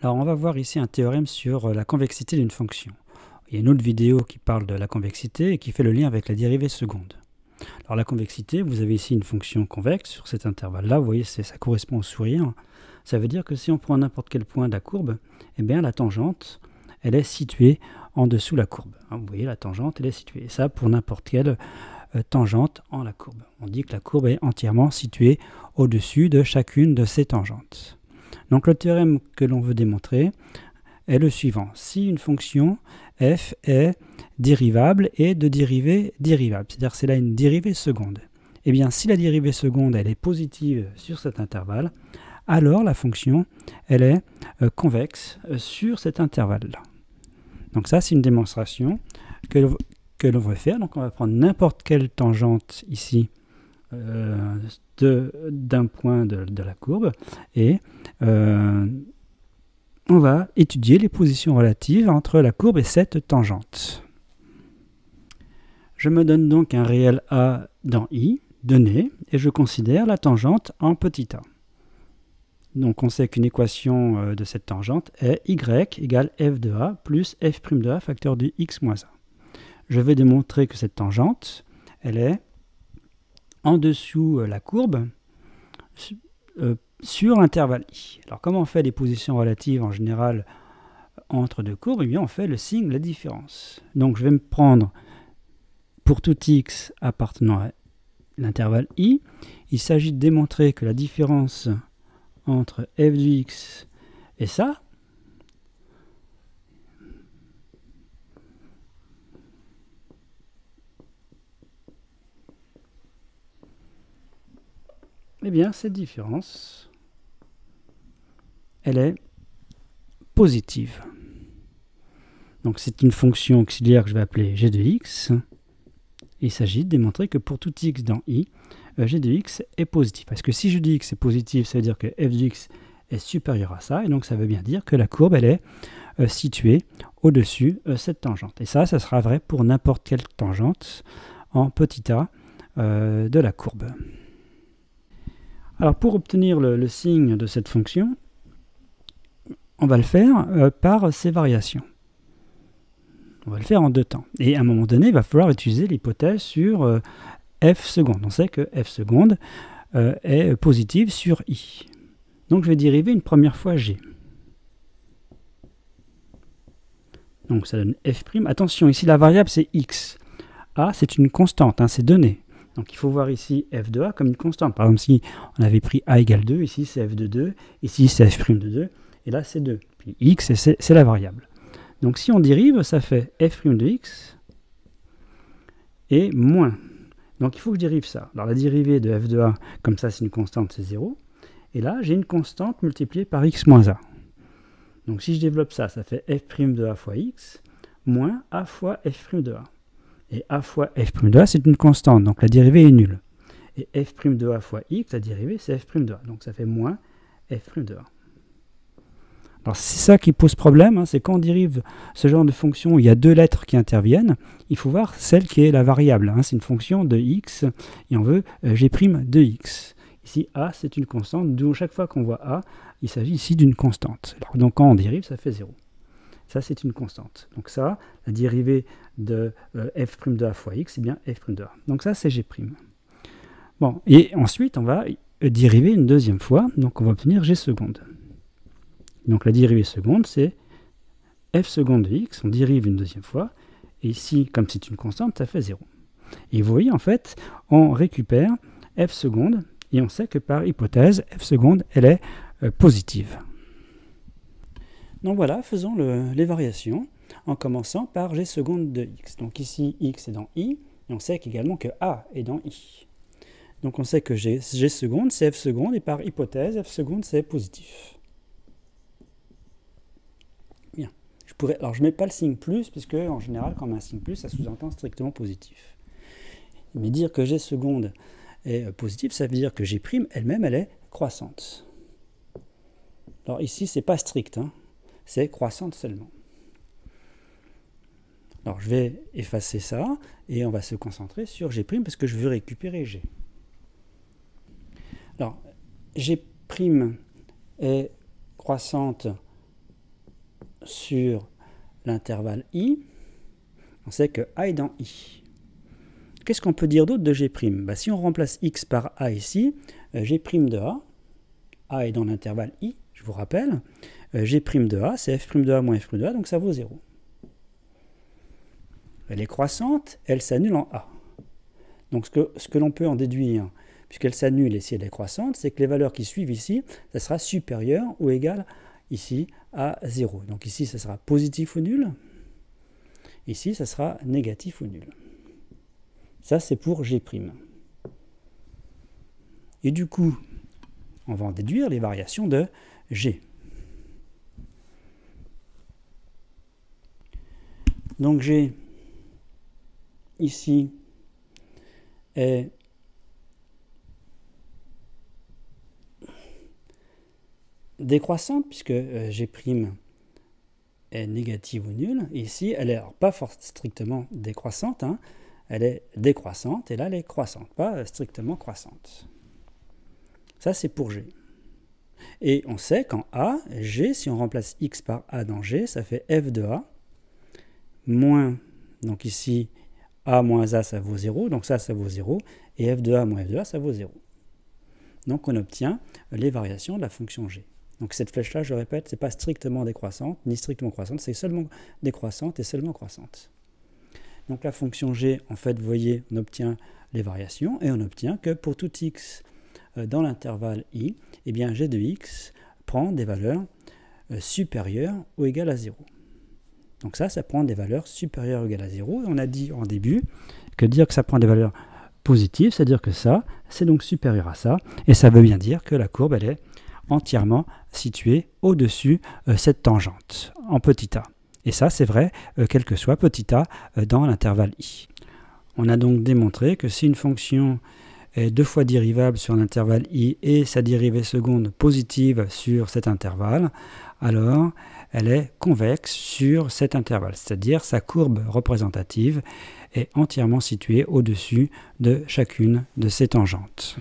Alors on va voir ici un théorème sur la convexité d'une fonction. Il y a une autre vidéo qui parle de la convexité et qui fait le lien avec la dérivée seconde. Alors la convexité, vous avez ici une fonction convexe sur cet intervalle-là, vous voyez ça correspond au sourire. Ça veut dire que si on prend n'importe quel point de la courbe, eh bien la tangente, elle est située en dessous de la courbe. Vous voyez la tangente, elle est située. Et ça pour n'importe quelle tangente en la courbe. On dit que la courbe est entièrement située au-dessus de chacune de ces tangentes. Donc le théorème que l'on veut démontrer est le suivant. Si une fonction f est dérivable et de dérivée dérivable, c'est-à-dire c'est là une dérivée seconde, eh bien si la dérivée seconde elle est positive sur cet intervalle, alors la fonction elle est convexe sur cet intervalle-là. Donc ça c'est une démonstration que l'on va faire. Donc on va prendre n'importe quelle tangente ici d'un point de la courbe et on va étudier les positions relatives entre la courbe et cette tangente. Je me donne donc un réel a dans i donné et je considère la tangente en petit a. Donc on sait qu'une équation de cette tangente est y égale f de a plus f' de a facteur de x moins a. Je vais démontrer que cette tangente, elle est en dessous la courbe sur l'intervalle i. Alors comment on fait les positions relatives en général entre deux courbes? Eh bien on fait le signe de la différence. Donc je vais me prendre pour tout x appartenant à l'intervalle i, il s'agit de démontrer que la différence entre f de x et ça, eh bien cette différence, elle est positive. Donc c'est une fonction auxiliaire que je vais appeler g de x. Il s'agit de démontrer que pour tout x dans i, g de x est positif. Parce que si g de x est positif, ça veut dire que f de x est supérieur à ça, et donc ça veut bien dire que la courbe elle est située au-dessus cette tangente. Et ça sera vrai pour n'importe quelle tangente en petit a de la courbe. Alors pour obtenir le signe de cette fonction, on va le faire par ces variations. On va le faire en deux temps. Et à un moment donné, il va falloir utiliser l'hypothèse sur f seconde. On sait que f seconde est positive sur i. Donc je vais dériver une première fois g. Donc ça donne f'. Attention, ici la variable c'est x. A c'est une constante, c'est donné. Donc il faut voir ici f de a comme une constante. Par exemple, si on avait pris a égale 2, ici c'est f de 2, ici c'est f' de 2, et là c'est 2. Puis x c'est la variable. Donc si on dérive, ça fait f' de x et moins. Donc il faut que je dérive ça. Alors la dérivée de f de a, comme ça c'est une constante, c'est 0. Et là j'ai une constante multipliée par x moins a. Donc si je développe ça, ça fait f' de a fois x moins a fois f' de a. Et a fois f' de a c'est une constante, donc la dérivée est nulle. Et f' de a fois x, la dérivée c'est f' de a. Donc ça fait moins f' de a. Alors c'est ça qui pose problème, c'est quand on dérive ce genre de fonction où il y a deux lettres qui interviennent, il faut voir celle qui est la variable. C'est une fonction de x et on veut g' de x. Ici a c'est une constante, d'où chaque fois qu'on voit a, il s'agit ici d'une constante. Alors, donc quand on dérive, ça fait 0. Ça c'est une constante. Donc ça, la dérivée de f' de a fois x, c'est bien f' de a. Donc ça c'est g'. Bon, et ensuite on va dériver une deuxième fois, donc on va obtenir g seconde. Donc la dérivée seconde, c'est f seconde de x, on dérive une deuxième fois, et ici, comme c'est une constante, ça fait 0. Et vous voyez, en fait, on récupère f seconde, et on sait que par hypothèse, f seconde, elle est positive. Donc voilà, faisons les variations, en commençant par g seconde de x. Donc ici, x est dans i, et on sait également que a est dans i. Donc on sait que g seconde, c'est f seconde, et par hypothèse, f seconde, c'est positif. Alors je ne mets pas le signe plus, puisque en général, quand on met un signe plus, ça sous-entend strictement positif. Mais dire que g seconde est positive, ça veut dire que g' elle-même, elle est croissante. Alors ici, ce n'est pas strict, c'est croissante seulement. Alors je vais effacer ça, et on va se concentrer sur g', parce que je veux récupérer g. Alors, g' est croissante sur l'intervalle I, on sait que A est dans I. Qu'est-ce qu'on peut dire d'autre de G'? Si on remplace X par A ici, G' de A est dans l'intervalle I, je vous rappelle, G' de A, c'est F' de A moins F' de A, donc ça vaut 0. Elle est croissante, elle s'annule en A. Donc ce que l'on peut en déduire, puisqu'elle s'annule et si elle est croissante, c'est que les valeurs qui suivent ici, ça sera supérieur ou égal ici à 0. Donc ici, ça sera positif ou nul. Ici, ça sera négatif ou nul. Ça, c'est pour G'. Et du coup, on va en déduire les variations de G. Donc G, ici, est décroissante, puisque G' est négative ou nulle. Et ici, elle n'est pas strictement décroissante, hein. Elle est décroissante, et là, elle est croissante, pas strictement croissante. Ça, c'est pour G. Et on sait qu'en A, G, si on remplace X par A dans G, ça fait F de A, moins, donc ici, A moins A, ça vaut 0, donc ça vaut 0, et F de A moins F de A, ça vaut 0. Donc on obtient les variations de la fonction G. Donc cette flèche-là, je répète, ce n'est pas strictement décroissante, ni strictement croissante, c'est seulement décroissante et seulement croissante. Donc la fonction G, en fait, vous voyez, on obtient les variations, et on obtient que pour tout x dans l'intervalle I, eh bien G de x prend des valeurs supérieures ou égales à 0. Donc ça prend des valeurs supérieures ou égales à 0. Et on a dit en début que dire que ça prend des valeurs positives, c'est-à-dire que ça, c'est donc supérieur à ça, et ça veut bien dire que la courbe, elle est entièrement située au-dessus cette tangente, en petit a. Et ça, c'est vrai, quel que soit petit a dans l'intervalle I. On a donc démontré que si une fonction est deux fois dérivable sur l'intervalle I et sa dérivée seconde positive sur cet intervalle, alors elle est convexe sur cet intervalle, c'est-à-dire sa courbe représentative est entièrement située au-dessus de chacune de ces tangentes.